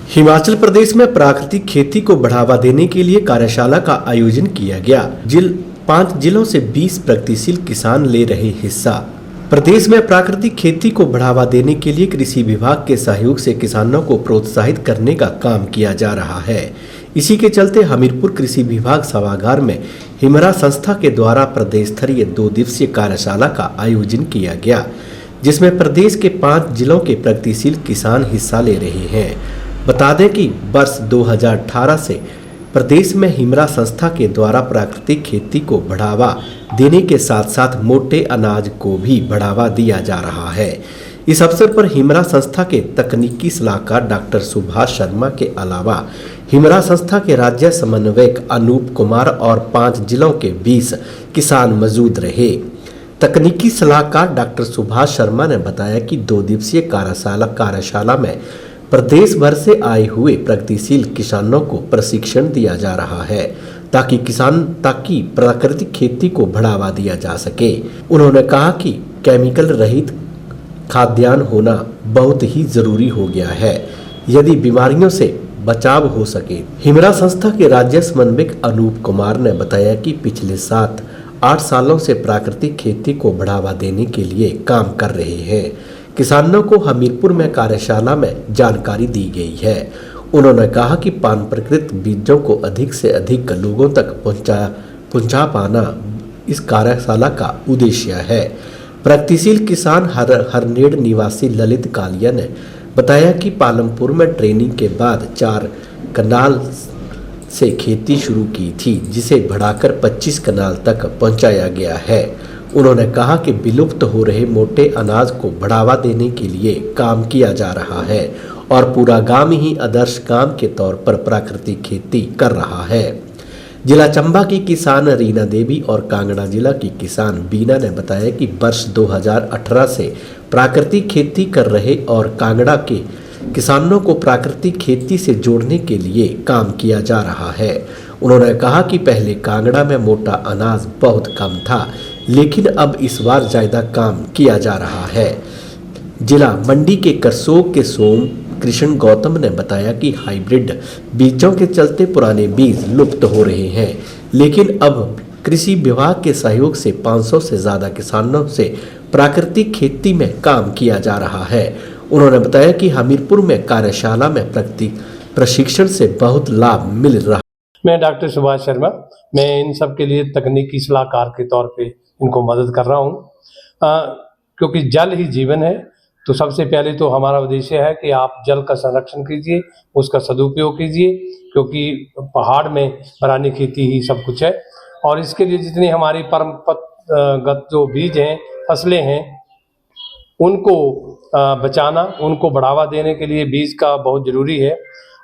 हिमाचल प्रदेश में प्राकृतिक खेती को बढ़ावा देने के लिए कार्यशाला का आयोजन किया गया। 5 जिलों से 20 प्रगतिशील किसान ले रहे हिस्सा। प्रदेश में प्राकृतिक खेती को बढ़ावा देने के लिए कृषि विभाग के सहयोग से किसानों को प्रोत्साहित करने का काम किया जा रहा है। इसी के चलते हमीरपुर कृषि विभाग सभागार में हिमरा संस्था के द्वारा प्रदेश स्तरीय 2 दिवसीय कार्यशाला का आयोजन किया गया, जिसमें प्रदेश के 5 जिलों के प्रगतिशील किसान हिस्सा ले रहे हैं। बता दें कि वर्ष 2018 से प्रदेश में हिमरा संस्था के द्वारा प्राकृतिक खेती को बढ़ावा देने के साथ साथ मोटे अनाज को भी बढ़ावा दिया जा रहा है। इस अवसर पर हिमरा संस्था के तकनीकी सलाहकार डॉक्टर सुभाष शर्मा के अलावा हिमरा संस्था के राज्य समन्वयक अनूप कुमार और 5 जिलों के 20 किसान मौजूद रहे। तकनीकी सलाहकार डॉक्टर सुभाष शर्मा ने बताया कि 2 दिवसीय कार्यशाला में प्रदेश भर से आए हुए प्रगतिशील किसानों को प्रशिक्षण दिया जा रहा है ताकि प्राकृतिक खेती को बढ़ावा दिया जा सके। उन्होंने कहा कि केमिकल रहित खाद्यान्न होना बहुत ही जरूरी हो गया है यदि बीमारियों से बचाव हो सके। हिमरा संस्था के राज्य समन्वयक अनूप कुमार ने बताया कि पिछले 7-8 सालों से प्राकृतिक खेती को बढ़ावा देने के लिए काम कर रहे हैं। किसानों को हमीरपुर में कार्यशाला में जानकारी दी गई है। उन्होंने कहा कि पारंपरिक बीजों को अधिक से अधिक लोगों तक पहुंचा पाना इस कार्यशाला का उद्देश्य है। प्रगतिशील किसान हरनेड़ निवासी ललित कालिया ने बताया कि पालमपुर में ट्रेनिंग के बाद 4 कनाल से खेती शुरू की थी, जिसे बढ़ाकर 25 कनाल तक पहुंचाया गया है। उन्होंने कहा कि विलुप्त हो रहे मोटे अनाज को बढ़ावा देने के लिए काम किया जा रहा है और पूरा गांव ही आदर्श काम के तौर पर प्राकृतिक खेती कर रहा है। जिला चंबा की किसान रीना देवी और कांगड़ा जिला की किसान बीना ने बताया कि वर्ष 2018 से प्राकृतिक खेती कर रहे और कांगड़ा के किसानों को प्राकृतिक खेती से जोड़ने के लिए काम किया जा रहा है। उन्होंने कहा कि पहले कांगड़ा में मोटा अनाज बहुत कम था, लेकिन अब इस बार ज्यादा काम किया जा रहा है। जिला मंडी के करसोग के सोम कृष्ण गौतम ने बताया कि हाइब्रिड बीजों के चलते पुराने बीज लुप्त हो रहे हैं, लेकिन अब कृषि विभाग के सहयोग से 500 से ज्यादा किसानों से प्राकृतिक खेती में काम किया जा रहा है। उन्होंने बताया कि हमीरपुर में कार्यशाला में प्रशिक्षण से बहुत लाभ मिल रहा है। मैं डॉक्टर सुभाष शर्मा, मैं इन सब के लिए तकनीकी सलाहकार के तौर पे इनको मदद कर रहा हूँ। क्योंकि जल ही जीवन है, तो सबसे पहले तो हमारा उद्देश्य है कि आप जल का संरक्षण कीजिए, उसका सदुपयोग कीजिए, क्योंकि पहाड़ में बरानी खेती ही सब कुछ है। और इसके लिए जितनी हमारी परंपरागत जो बीज हैं, फसलें हैं, उनको बचाना, उनको बढ़ावा देने के लिए बीज का बहुत ज़रूरी है।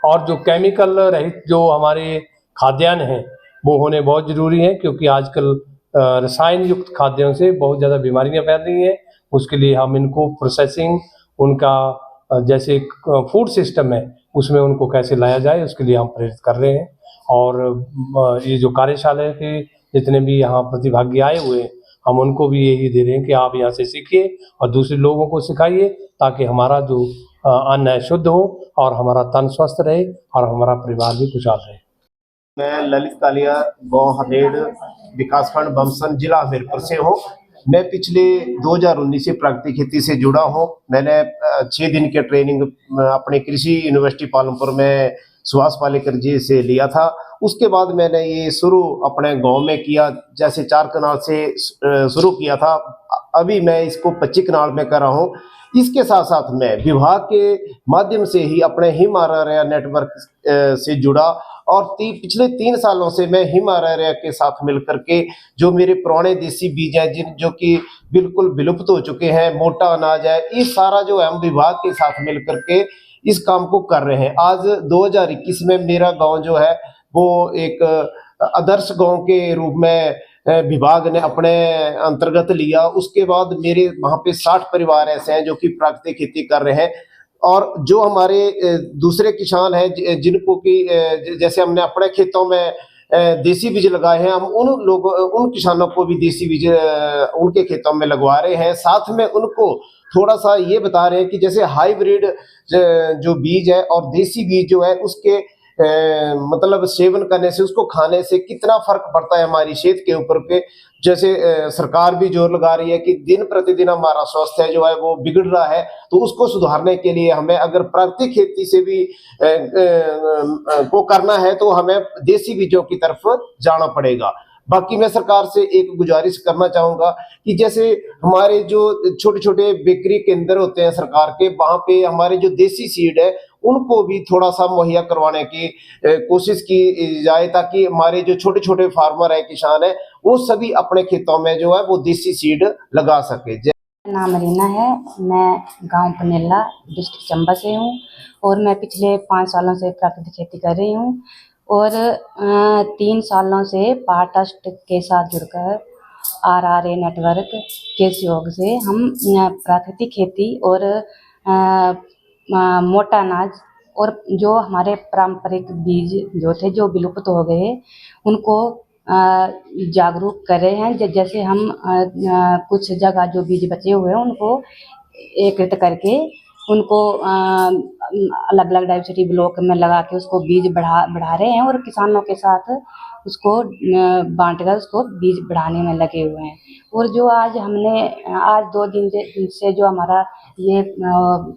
और जो केमिकल रहित जो हमारे खाद्यान्न हैं वो होने बहुत ज़रूरी है, क्योंकि आजकल रसायन युक्त खाद्यों से बहुत ज़्यादा बीमारियां फैल रही हैं। उसके लिए हम इनको प्रोसेसिंग, उनका जैसे फूड सिस्टम है उसमें उनको कैसे लाया जाए, उसके लिए हम प्रेरित कर रहे हैं। और ये जो कार्यशाला के जितने भी यहाँ प्रतिभागी आए हुए हैं, हम उनको भी यही दे रहे हैं कि आप यहाँ से सीखिए और दूसरे लोगों को सिखाइए, ताकि हमारा जो अन्न है शुद्ध हो और हमारा तन स्वस्थ रहे और हमारा परिवार भी खुशहाल रहे। मैं ललित कालिया, गाँव हरनेड़, विकासखंड बमसन, जिला हमीरपुर से हूँ। मैं पिछले 2019 से प्राकृतिक खेती से जुड़ा हूँ। मैंने 6 दिन के ट्रेनिंग अपने कृषि यूनिवर्सिटी पालमपुर में सुभाष पालेकर जी से लिया था। उसके बाद मैंने ये शुरू अपने गांव में किया, जैसे 4 कनाल से शुरू किया था। अभी मैं इसको 25 कनाल में कर रहा हूँ। इसके साथ साथ मैं विभाग के माध्यम से ही अपने हिम आर्या नेटवर्क से जुड़ा और पिछले 3 सालों से मैं हिम आर्या के साथ मिलकर के जो मेरे पुराने देसी बीज हैं जो कि बिल्कुल विलुप्त हो चुके हैं, मोटा अनाज है, इस सारा जो हम विभाग के साथ मिलकर के इस काम को कर रहे हैं। आज 2021 में मेरा गांव जो है वो एक आदर्श गांव के रूप में विभाग ने अपने अंतर्गत लिया। उसके बाद मेरे वहाँ पे 60 परिवार ऐसे हैं जो कि प्राकृतिक खेती कर रहे हैं। और जो हमारे दूसरे किसान हैं जिनको कि जैसे हमने अपने खेतों में देसी बीज लगाए हैं, हम उन किसानों को भी देसी बीज उनके खेतों में लगवा रहे हैं। साथ में उनको थोड़ा सा ये बता रहे हैं कि जैसे हाइब्रिड जो बीज है और देसी बीज जो है उसके मतलब सेवन करने से, उसको खाने से कितना फर्क पड़ता है हमारी सेहत के ऊपर पे। जैसे सरकार भी जोर लगा रही है कि दिन प्रतिदिन हमारा स्वास्थ्य जो है वो बिगड़ रहा है, तो उसको सुधारने के लिए हमें अगर प्राकृतिक खेती से भी को करना है तो हमें देसी बीजों की तरफ जाना पड़ेगा। बाकी मैं सरकार से एक गुजारिश करना चाहूंगा कि जैसे हमारे जो छोटे छोटे बेकरी केंद्र होते हैं सरकार के, वहां पे हमारे जो देसी सीड है उनको भी थोड़ा सा मुहैया करवाने की कोशिश की जाए, ताकि हमारे जो छोटे छोटे फार्मर है, किसान है, वो सभी अपने खेतों में जो है वो देसी सीड लगा सके। मेरा नाम रीना है, मैं गांव पनेला डिस्ट्रिक्ट चंबा से हूं और मैं पिछले 5 सालों से प्राकृतिक खेती कर रही हूं और 3 सालों से पहाड़ ट्रस्ट के साथ जुड़कर RRA नेटवर्क के सहयोग से हम प्राकृतिक खेती और मोटा अनाज और जो हमारे पारंपरिक बीज जो थे जो विलुप्त हो गए उनको जागरूक कर रहे हैं। जैसे हम कुछ जगह जो बीज बचे हुए हैं उनको एकत्रित करके उनको अलग अलग डाइवर्सिटी ब्लॉक में लगा के उसको बीज बढ़ा रहे हैं और किसानों के साथ उसको बांट कर उसको बीज बढ़ाने में लगे हुए हैं। और जो आज 2 दिन से जो हमारा ये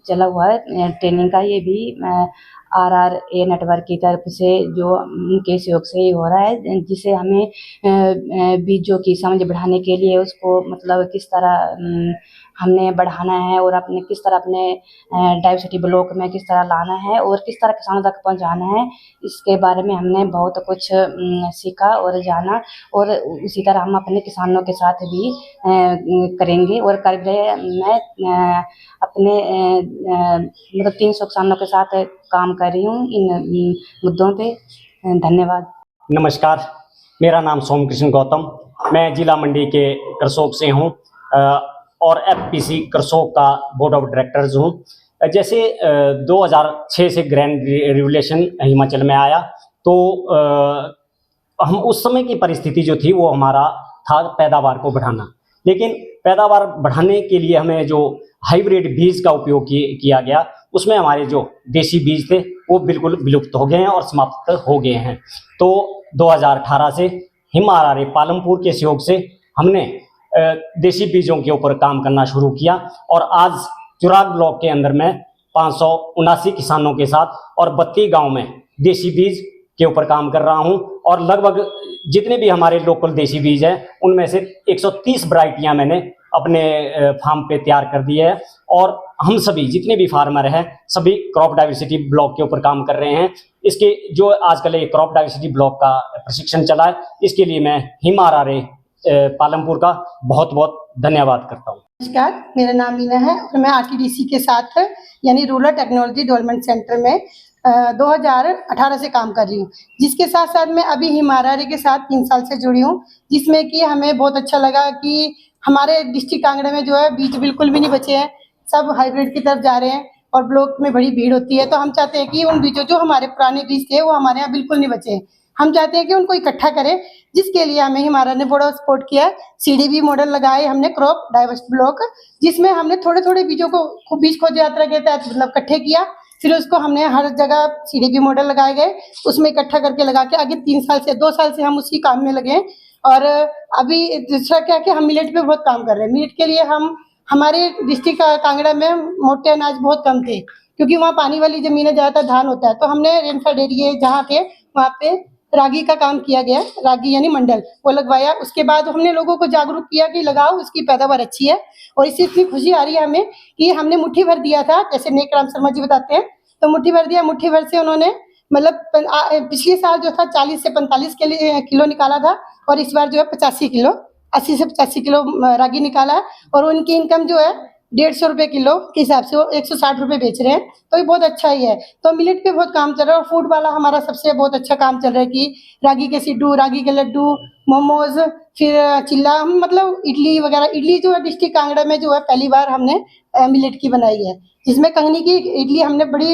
चला हुआ है ट्रेनिंग का, ये भी RRA नेटवर्क की तरफ से जो उनके सहयोग से ही हो रहा है, जिसे हमें बीजों की समझ बढ़ाने के लिए उसको मतलब किस तरह हमने बढ़ाना है और अपने किस तरह अपने डाइवर्सिटी ब्लॉक में किस तरह लाना है और किस तरह किसानों तक पहुंचाना है, इसके बारे में हमने बहुत कुछ सीखा और जाना। और उसी तरह हम अपने किसानों के साथ भी करेंगे और कर रहे हैं। मैं अपने मतलब 300 किसानों के साथ काम कर रही हूँ इन मुद्दों पे। धन्यवाद। नमस्कार, मेरा नाम सोमकृष्ण गौतम, मैं जिला मंडी के करसोग से हूँ और FPC करसोग का बोर्ड ऑफ डायरेक्टर्स हूँ। जैसे 2006 से ग्रैंड रेवोल्यूशन हिमाचल में आया तो हम उस समय की परिस्थिति जो थी वो हमारा था पैदावार को बढ़ाना, लेकिन पैदावार बढ़ाने के लिए हमें जो हाइब्रिड बीज का उपयोग किया गया उसमें हमारे जो देसी बीज थे वो बिल्कुल विलुप्त हो गए हैं और समाप्त हो गए हैं। तो 2018 से RRA पालमपुर के सहयोग से हमने देसी बीजों के ऊपर काम करना शुरू किया और आज चुराग ब्लॉक के अंदर में 579 किसानों के साथ और 32 गांव में देसी बीज के ऊपर काम कर रहा हूं और लगभग जितने भी हमारे लोकल देसी बीज हैं उनमें से 130 वैरायटियां मैंने अपने फार्म पे तैयार कर दी है और हम सभी जितने भी फार्मर हैं सभी क्रॉप डाइवर्सिटी ब्लॉक के ऊपर काम कर रहे हैं। इसके जो आजकल ये क्रॉप डाइवर्सिटी ब्लॉक का प्रशिक्षण चला है, इसके लिए मैं RRA पालमपुर का बहुत बहुत धन्यवाद करता हूँ। नमस्कार, मेरा नाम मीना है और मैं RTDC के साथ यानी रूरल टेक्नोलॉजी डेवलपमेंट सेंटर में 2018 से काम कर रही हूँ, जिसके साथ साथ मैं अभी RRA के साथ 3 साल से जुड़ी हूँ, जिसमें कि हमें बहुत अच्छा लगा कि हमारे डिस्ट्रिक्ट कांगड़ा में जो है बीज बिल्कुल भी नहीं बचे हैं, सब हाइब्रिड की तरफ जा रहे हैं और ब्लॉक में बड़ी भीड़ होती है। तो हम चाहते हैं कि उन बीजों जो हमारे पुराने बीज थे वो हमारे यहाँ बिल्कुल नहीं बचे हैं, हम चाहते हैं कि उनको इकट्ठा करें, जिसके लिए हमें RRA ने बड़ा सपोर्ट किया। CDB मॉडल लगाए हमने क्रॉप डाइवर्सिटी ब्लॉक, जिसमें हमने थोड़े थोड़े बीजों को बीज खोज यात्रा के तहत मतलब इकट्ठे किया, फिर उसको हमने हर जगह CDB मॉडल लगाए गए, उसमें इकट्ठा करके लगा के आगे 2 साल से हम उसी काम में लगे हैं। और अभी दूसरा क्या कि हम मिलेट पे बहुत काम कर रहे हैं। मिलेट के लिए हमारे डिस्ट्रिक्ट कांगड़ा में मोटे अनाज बहुत कम थे, क्योंकि वहाँ पानी वाली जमीनें ज़्यादातर धान होता है, तो हमने रेनफेड एरिया जहाँ थे वहाँ पे रागी का काम किया गया, रागी यानी मंडल वो लगवाया। उसके बाद हमने लोगों को जागरूक किया कि लगाओ, उसकी पैदावार अच्छी है। और इससे इतनी खुशी आ रही है हमें कि हमने मुट्ठी भर दिया था, जैसे नेक राम शर्मा जी बताते हैं, तो मुट्ठी भर दिया। मुट्ठी भर से उन्होंने मतलब पिछले साल जो था 40 से 45 किलो निकाला था और इस बार जो है 85 किलो 80 से 85 किलो रागी निकाला है और उनकी इनकम जो है 150 रुपये किलो के हिसाब से वो 160 रुपये बेच रहे हैं, तो ये बहुत अच्छा ही है। तो मिलेट पे बहुत काम चल रहा है और फूड वाला हमारा सबसे बहुत अच्छा काम चल रहा है कि रागी के सिड्डू, रागी के लड्डू, मोमोज, फिर चिल्ला, मतलब इडली वगैरह। इडली जो है डिस्ट्रिक्ट कांगड़ा में जो है पहली बार हमने मिलेट की बनाई है, जिसमें कंगनी की इडली हमने बड़ी,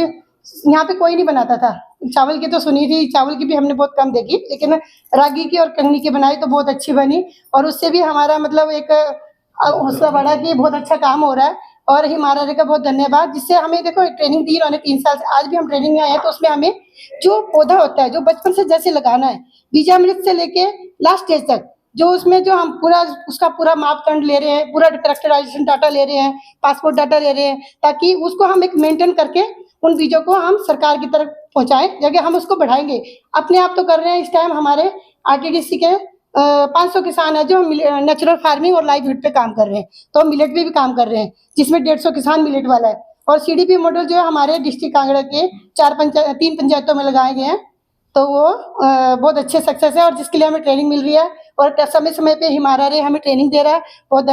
यहाँ पे कोई नहीं बनाता था। चावल की तो सुनी थी, चावल की भी हमने बहुत कम देखी, लेकिन रागी की और कंगनी की बनाई तो बहुत अच्छी बनी और उससे भी हमारा मतलब एक हौसला बढ़ा कि बहुत अच्छा काम हो रहा है। और हिमालय का बहुत धन्यवाद, जिससे हमें देखो ट्रेनिंग दी उन्होंने 3 साल से, आज भी हम ट्रेनिंग में आए हैं। तो उसमें हमें जो पौधा होता है जो बचपन से जैसे लगाना है, बीजामृत से लेके लास्ट स्टेज तक, जो उसमें जो हम पूरा उसका पूरा मापदंड ले रहे हैं, पूरा कैरेक्टराइजेशन डाटा ले रहे हैं, पासपोर्ट डाटा ले रहे हैं, ताकि उसको हम एक मेंटेन करके उन बीजों को हम सरकार की तरफ पहुंचाएं, जगह हम उसको बढ़ाएंगे। अपने आप तो कर रहे हैं, इस टाइम हमारे आरटीडीसी के 500 किसान है जो नेचुरल फार्मिंग और लाइवलीहुड पे काम कर रहे हैं। तो हम मिलेट पे भी काम कर रहे हैं, जिसमें 150 किसान मिलेट वाला है। और सीडीपी मॉडल जो है हमारे डिस्ट्रिक्ट कांगड़ा के 3 पंचायतों में लगाए गए हैं। तो वो बहुत अच्छे सक्सेस है, और जिसके लिए हमें ट्रेनिंग मिल रही है, और समय समय पे हिमालय हमें ट्रेनिंग दे रहा है। बहुत